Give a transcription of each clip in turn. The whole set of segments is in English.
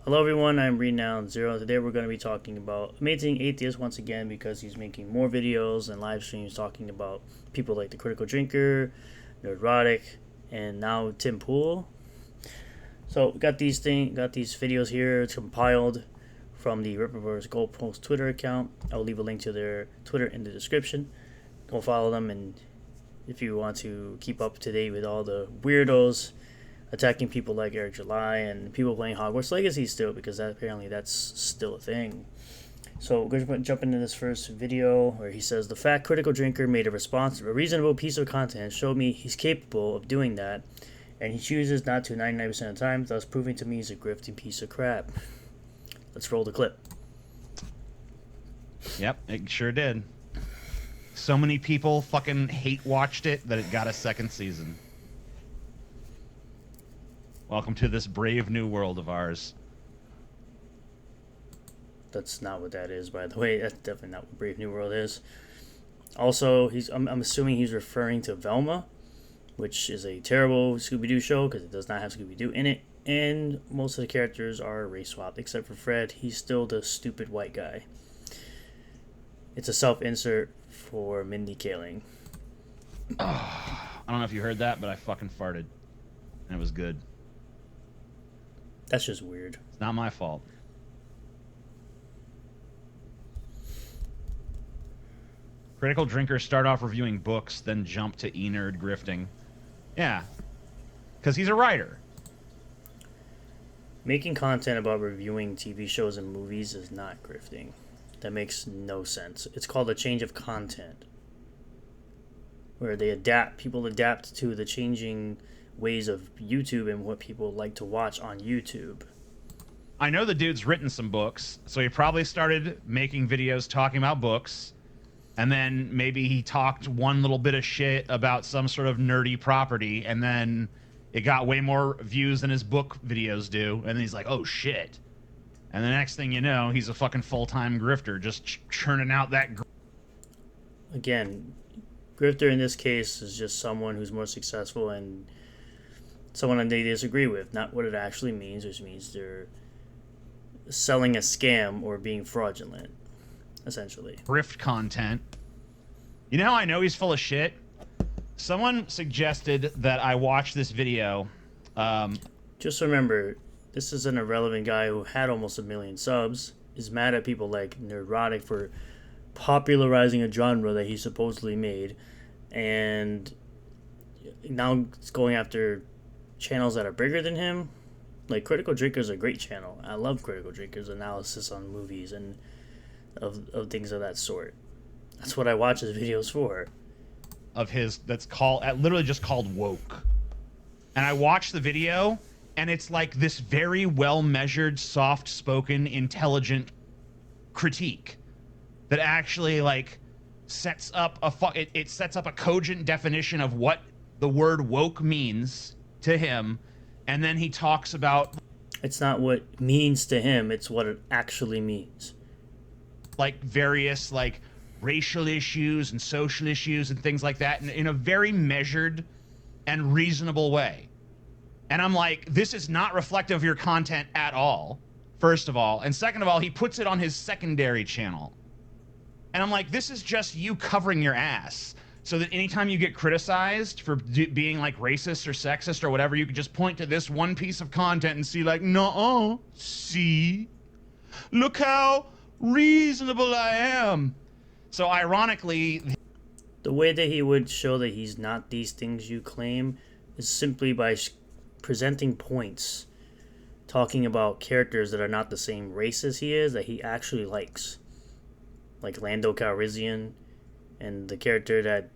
Hello everyone, I'm Renowned Zero. Today we're going to be talking about Amazing Atheist once again because he's making more videos and live streams talking about people like the Critical Drinker, Neurotic, and now Tim Pool. So got these videos here compiled from the Ripperverse Goalpost Twitter account. I'll leave a link to their Twitter in the description. Go follow them, and if you want to keep up to date with all the weirdos attacking people like Eric July and people playing Hogwarts Legacy still, because apparently that's still a thing. So we're going to jump into this first video where he says, the fat critical drinker made a reasonable piece of content and showed me he's capable of doing that, and he chooses not to 99% of the time, thus proving to me he's a grifting piece of crap. Let's roll the clip. Yep, it sure did. So many people fucking hate watched it that it got a second season. Welcome to this brave new world of ours. That's not what that is, by the way. That's definitely not what Brave New World is. Also, I'm assuming he's referring to Velma, which is a terrible Scooby-Doo show because it does not have Scooby-Doo in it, and most of the characters are race swapped except for Fred. He's still the stupid white guy. It's a self-insert for Mindy Kaling. I don't know if you heard that, but I fucking farted, and it was good. That's just weird. It's not my fault. Critical drinkers start off reviewing books, then jump to e-nerd grifting. Yeah, because he's a writer. Making content about reviewing TV shows and movies is not grifting. That makes no sense. It's called a change of content, where people adapt to the changing ways of YouTube and what people like to watch on YouTube. I know the dude's written some books, so he probably started making videos talking about books, and then maybe he talked one little bit of shit about some sort of nerdy property, and then it got way more views than his book videos do, and then he's like, oh shit. And the next thing you know, he's a fucking full-time grifter, just churning out that... Again, grifter in this case is just someone who's more successful and someone they disagree with, not what it actually means, which means they're selling a scam or being fraudulent, essentially. Grift content. You know how I know he's full of shit? Someone suggested that I watch this video. Just remember, this is an irrelevant guy who had almost 1 million subs, is mad at people like Neurotic for popularizing a genre that he supposedly made, and now it's going after channels that are bigger than him. Like, Critical Drinker is a great channel. I love Critical Drinker's analysis on movies and of things of that sort. That's what I watch his videos for. Of his, that's called, literally just called Woke. And I watched the video, and it's like this very well-measured, soft-spoken, intelligent critique that actually, like, sets up it sets up a cogent definition of what the word woke means to him, and then he talks about... It's not what it means to him, it's what it actually means. Like, various, like, racial issues and social issues and things like that in a very measured and reasonable way. And I'm like, this is not reflective of your content at all, first of all. And second of all, he puts it on his secondary channel. And I'm like, this is just you covering your ass, so that anytime you get criticized for being like racist or sexist or whatever, you can just point to this one piece of content and see like, nuh-uh, see? Look how reasonable I am. So ironically... The way that he would show that he's not these things you claim is simply by presenting points, talking about characters that are not the same race as he is, that he actually likes. Like Lando Calrissian and the character that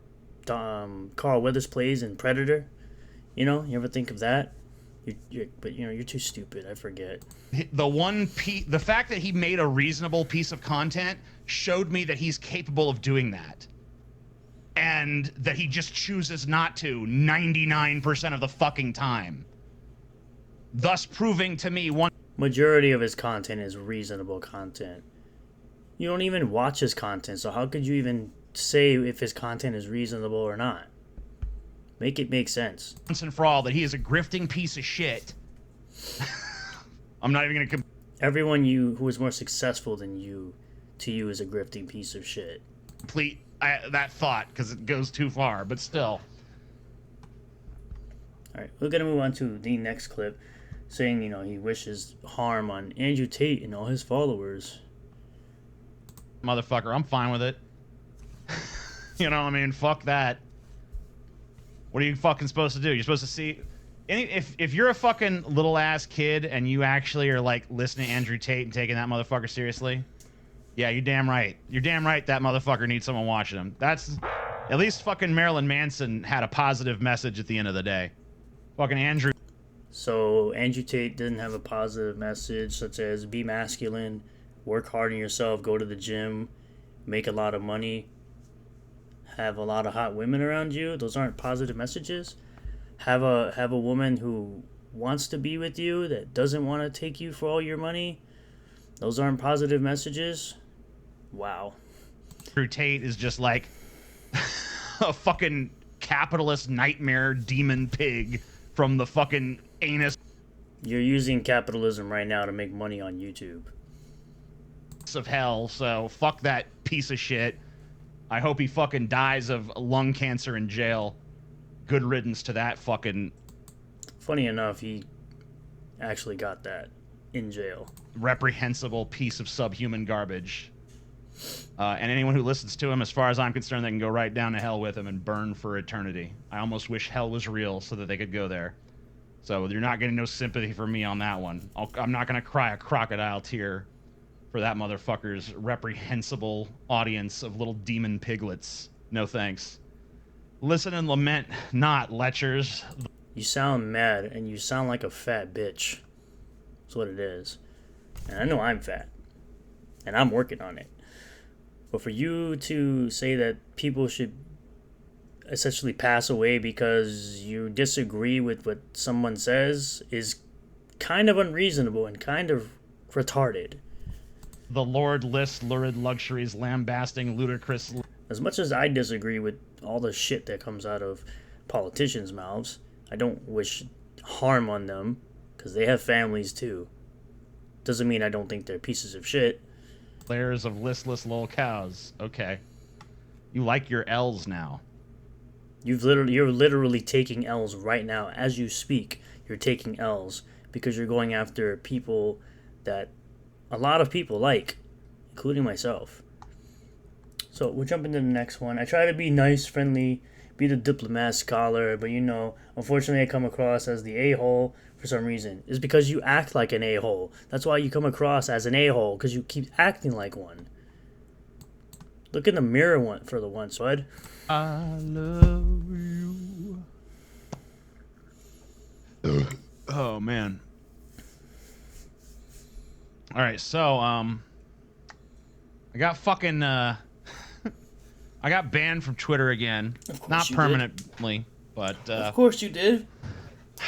Carl Weathers plays in Predator. You know, you ever think of that? But you're too stupid. I forget. The fact that he made a reasonable piece of content showed me that he's capable of doing that, and that he just chooses not to 99% of the fucking time. Thus proving to me majority of his content is reasonable content. You don't even watch his content, so how could you even say if his content is reasonable or not? Make it make sense. Once and for all, that he is a grifting piece of shit. I'm not even gonna... Everyone who is more successful than you, to you, is a grifting piece of shit. Complete that thought because it goes too far, but still. All right, we're gonna move on to the next clip, saying he wishes harm on Andrew Tate and all his followers. Motherfucker, I'm fine with it. You know, I mean, fuck that. What are you fucking supposed to do? You're supposed to see... If you're a fucking little ass kid and you actually are like listening to Andrew Tate and taking that motherfucker seriously, yeah, you're damn right. You're damn right that motherfucker needs someone watching him. That's... At least fucking Marilyn Manson had a positive message at the end of the day. Fucking Andrew... So Andrew Tate didn't have a positive message such as be masculine, work hard on yourself, go to the gym, make a lot of money, have a lot of hot women around you. Those aren't positive messages. Have a woman who wants to be with you that doesn't want to take you for all your money. Those aren't positive messages. Wow. Andrew Tate is just like a fucking capitalist nightmare demon pig from the fucking anus. You're using capitalism right now to make money on YouTube. Of hell, so fuck that piece of shit. I hope he fucking dies of lung cancer in jail. Good riddance to that fucking... Funny enough, he actually got that in jail. Reprehensible piece of subhuman garbage. And anyone who listens to him, as far as I'm concerned, they can go right down to hell with him and burn for eternity. I almost wish hell was real so that they could go there. So you're not getting no sympathy for me on that one. I'm not going to cry a crocodile tear for that motherfucker's reprehensible audience of little demon piglets. No thanks. Listen and lament not, lechers. You sound mad, and you sound like a fat bitch. That's what it is. And I know I'm fat. And I'm working on it. But for you to say that people should essentially pass away because you disagree with what someone says is kind of unreasonable and kind of retarded. The Lord lists lurid luxuries, lambasting ludicrous... As much as I disagree with all the shit that comes out of politicians' mouths, I don't wish harm on them, because they have families too. Doesn't mean I don't think they're pieces of shit. Layers of listless little cows. Okay. You like your L's now. You're literally taking L's right now. As you speak, you're taking L's, because you're going after people that a lot of people like, including myself. So we'll jump into the next one. I try to be nice, friendly, be the diplomat scholar, but unfortunately I come across as the a-hole for some reason. It's because you act like an a-hole. That's why you come across as an a-hole, because you keep acting like one. Look in the mirror for the once, bud. I love you. Oh, man. All right, so, I got fucking, I got banned from Twitter again. Not permanently, but, of course you did.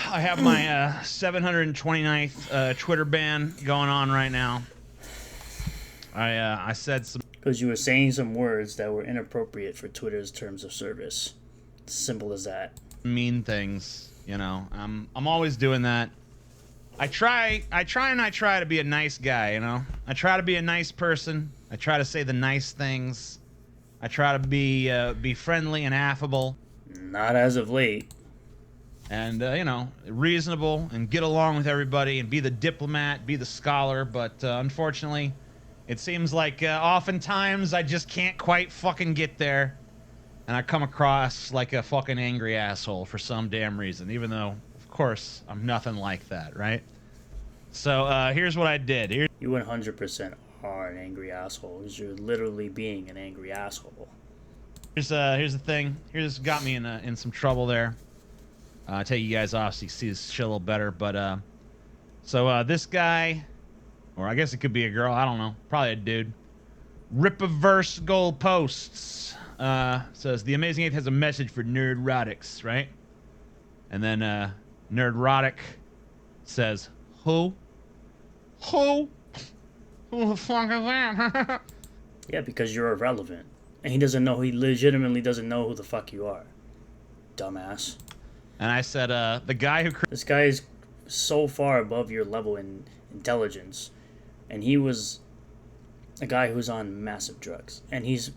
I have my, 729th, Twitter ban going on right now. I said some... Because you were saying some words that were inappropriate for Twitter's terms of service. Simple as that. Mean things, I'm always doing that. I try to be a nice guy, I try to be a nice person. I try to say the nice things. I try to be friendly and affable. Not as of late. And, reasonable and get along with everybody and be the diplomat, be the scholar. But unfortunately, it seems like oftentimes I just can't quite fucking get there. And I come across like a fucking angry asshole for some damn reason, even though, of course, I'm nothing like that, right? So here's what I did. You 100% are an angry asshole, because you're literally being an angry asshole. Here's the thing. Here's got me in some trouble there. I'll take you guys off so you can see this shit a little better. But so this guy, or I guess it could be a girl, I don't know, probably a dude. Rip-a-verse goalposts. Says the Amazing Eighth has a message for nerdrotics, right? And then nerdrotic says, who? Who the fuck is that? Yeah, because you're irrelevant. And he legitimately doesn't know who the fuck you are. Dumbass. And I said, the guy who... This guy is so far above your level in intelligence. and he was a guy who's on massive drugs, and he's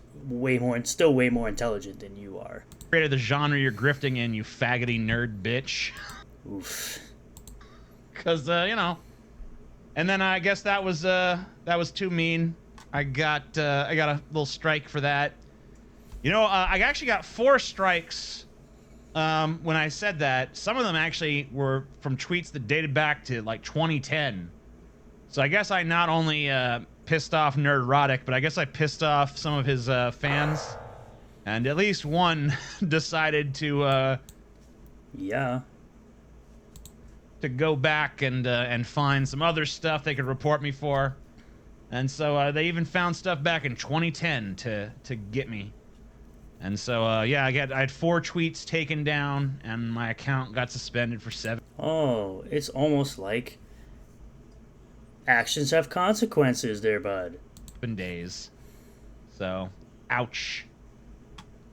still way more intelligent than you are. Created the genre you're grifting in, you faggoty nerd bitch. Oof. Because you know, and then I guess that was too mean. I got a little strike for that. You know, I actually got 4 strikes when I said that. Some of them actually were from tweets that dated back to like 2010. So I guess I not only pissed off Nerdrotic, but I guess I pissed off some of his fans, and at least one decided to to go back and find some other stuff they could report me for, and so they even found stuff back in 2010 to get me, and so yeah, I had 4 tweets taken down, and my account got suspended for 7. Oh, it's almost like actions have consequences there, bud. 7 days. So, ouch.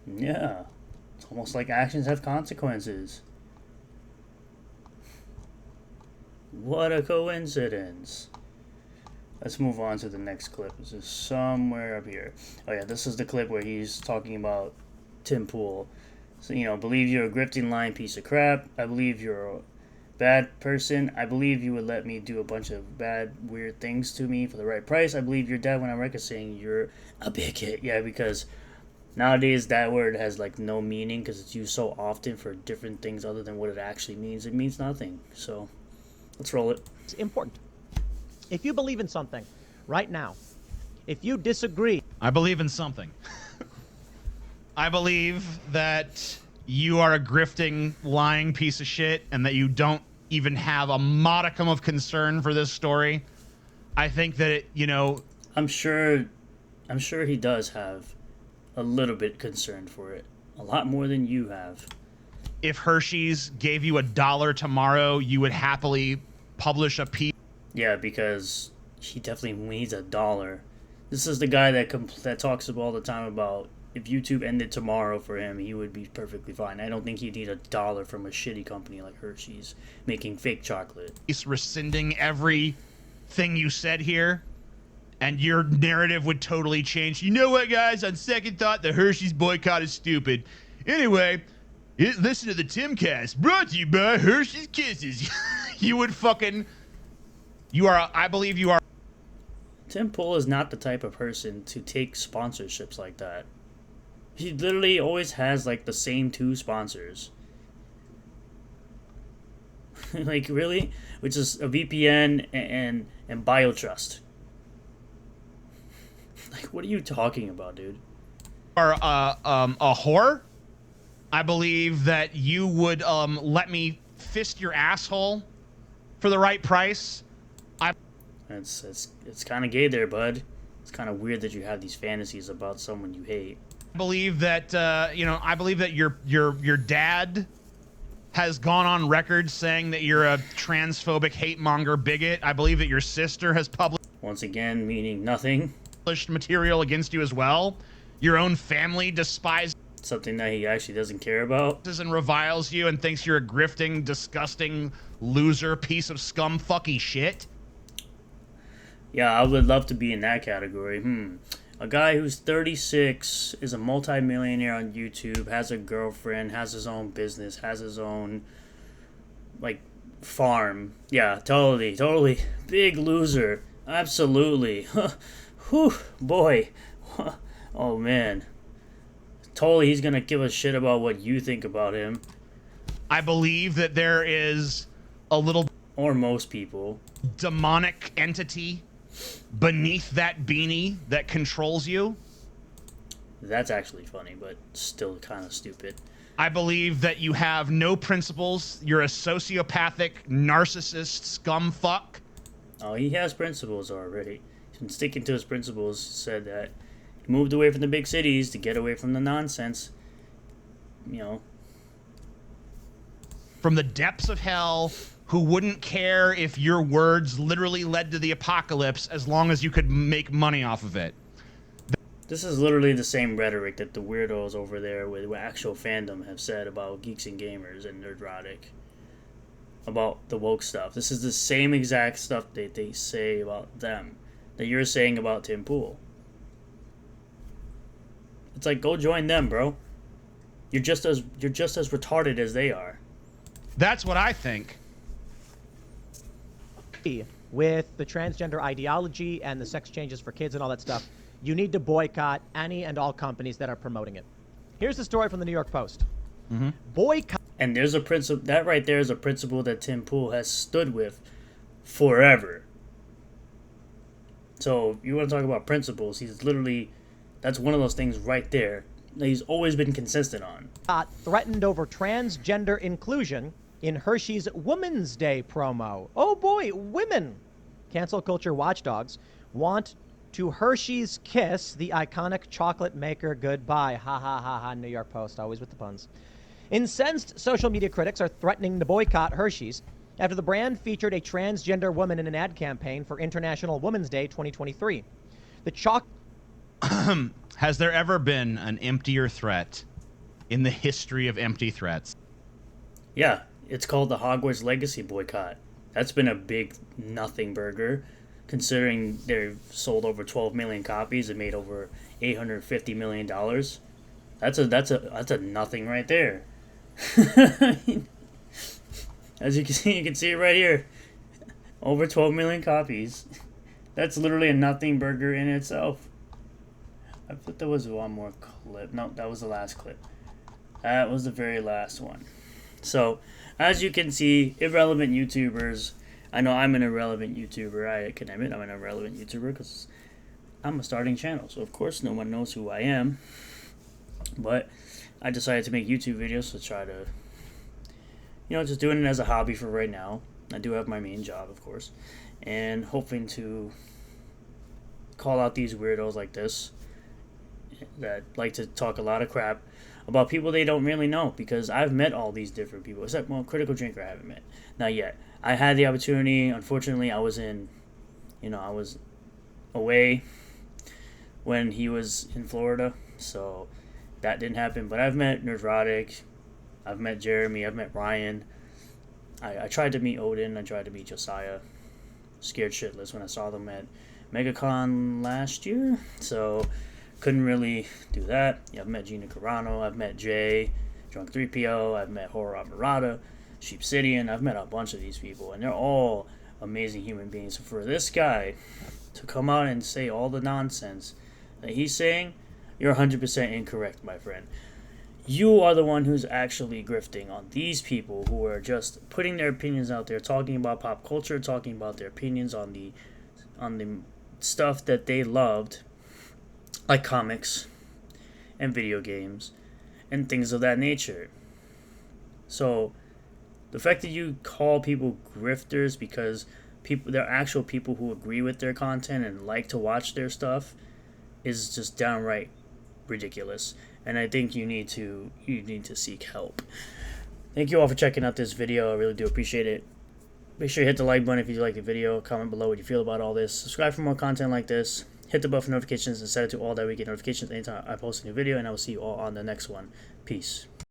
Yeah. It's almost like actions have consequences. What a coincidence. Let's move on to the next clip. This is somewhere up here. Oh yeah, this is the clip where he's talking about Tim Pool. So, you know, believe you're a grifting lying piece of crap. I believe you're a bad person. I believe you would let me do a bunch of bad, weird things to me for the right price. I believe you're dead when I'm record saying you're a bigot. Yeah, because nowadays that word has like no meaning because it's used so often for different things other than what it actually means. It means nothing. So let's roll it. It's important. If you believe in something right now, if you disagree. I believe in something. I believe that you are a grifting, lying piece of shit, and that you don't even have a modicum of concern for this story. I think that it, you know, I'm sure he does have a little bit concerned for it. A lot more than you have. If Hershey's gave you $1 tomorrow, you would happily publish a piece. Yeah, because he definitely needs $1. This is the guy that talks all the time about if YouTube ended tomorrow for him, he would be perfectly fine. I don't think he'd need $1 from a shitty company like Hershey's making fake chocolate. He's rescinding everything you said here, and your narrative would totally change. You know what, guys? On second thought, the Hershey's boycott is stupid. Anyway, listen to the Timcast, brought to you by Hershey's Kisses. You would fucking... I believe you are... Tim Pool is not the type of person to take sponsorships like that. He literally always has like the same 2 sponsors. Like, really? Which is a VPN and BioTrust. Like, what are you talking about, dude? Are a whore. I believe that you would let me fist your asshole for the right price. It's kind of gay there, bud. It's kind of weird that you have these fantasies about someone you hate. I believe that I believe that your dad has gone on record saying that you're a transphobic hate monger bigot. I believe that your sister has published, once again, meaning nothing, material against you as well. Your own family despises something that he actually doesn't care about and reviles you and thinks you're a grifting, disgusting loser piece of scum fucky shit. Yeah, I would love to be in that category. A guy who's 36, is a multi-millionaire on YouTube, has a girlfriend, has his own business, has his own, like, farm. Yeah, totally. Big loser. Absolutely. Whew, boy. Oh, man. Totally he's gonna give a shit about what you think about him. I believe that there is a little... Or most people. Demonic entity beneath that beanie that controls you. That's actually funny, but still kind of stupid. I believe that you have no principles. You're a sociopathic, narcissist scumfuck. Oh, he has principles already. He's been sticking to his principles. Said that he moved away from the big cities to get away from the nonsense. You know. From the depths of hell, who wouldn't care if your words literally led to the apocalypse as long as you could make money off of it. This is literally the same rhetoric that the weirdos over there with actual fandom have said about Geeks and Gamers and Nerdrotic. About the woke stuff. This is the same exact stuff that they say about them. that you're saying about Tim Pool. It's like, go join them, bro. You're just as retarded as they are. That's what I think. With the transgender ideology and the sex changes for kids and all that stuff, you need to boycott any and all companies that are promoting it. Here's the story from the New York Post. Boycott. And there's a principle that right there is a principle that Tim Pool has stood with forever. So if you want to talk about principles, he's literally, that's one of those things right there that he's always been consistent on. Threatened over transgender inclusion in Hershey's Women's Day promo. Oh boy, women! Cancel culture watchdogs want to Hershey's kiss the iconic chocolate maker goodbye. Ha ha ha ha, New York Post, always with the puns. Incensed social media critics are threatening to boycott Hershey's after the brand featured a transgender woman in an ad campaign for International Women's Day 2023. The Has there ever been an emptier threat in the history of empty threats? Yeah, it's called the Hogwarts Legacy boycott. That's been a big nothing burger, considering they've sold over 12 million copies and made over $850 million. That's a nothing right there. As you can see it right here. Over 12 million copies. That's literally a nothing burger in itself. I thought there was one more clip. No, that was the last clip. That was the very last one. So, as you can see, irrelevant YouTubers. I know I'm an irrelevant YouTuber. I can admit I'm an irrelevant YouTuber because I'm a starting channel. So, of course, no one knows who I am. But I decided to make YouTube videos to try to, just doing it as a hobby for right now. I do have my main job, of course. And hoping to call out these weirdos like this that like to talk a lot of crap about people they don't really know, because I've met all these different people, except, Critical Drinker I haven't met. Not yet. I had the opportunity. Unfortunately, I was I was away when he was in Florida, so that didn't happen. But I've met Neurotic, I've met Jeremy, I've met Ryan. I tried to meet Odin, I tried to meet Josiah. Scared shitless when I saw them at MegaCon last year, so couldn't really do that. Yeah, I've met Gina Carano, I've met Jay, Drunk 3PO, I've met Horror Murata, Sheepsidian, I've met a bunch of these people, and they're all amazing human beings. So for this guy to come out and say all the nonsense that he's saying, you're 100% incorrect, my friend. You are the one who's actually grifting on these people who are just putting their opinions out there, talking about pop culture, talking about their opinions on the stuff that they loved, like comics and video games and things of that nature. So the fact that you call people grifters because they're actual people who agree with their content and like to watch their stuff is just downright ridiculous. And I think you need to seek help. Thank you all for checking out this video. I really do appreciate it. Make sure you hit the like button if you like the video. Comment below what you feel about all this. Subscribe for more content like this. Hit the bell for notifications and set it to all that we get notifications anytime I post a new video. And I will see you all on the next one. Peace.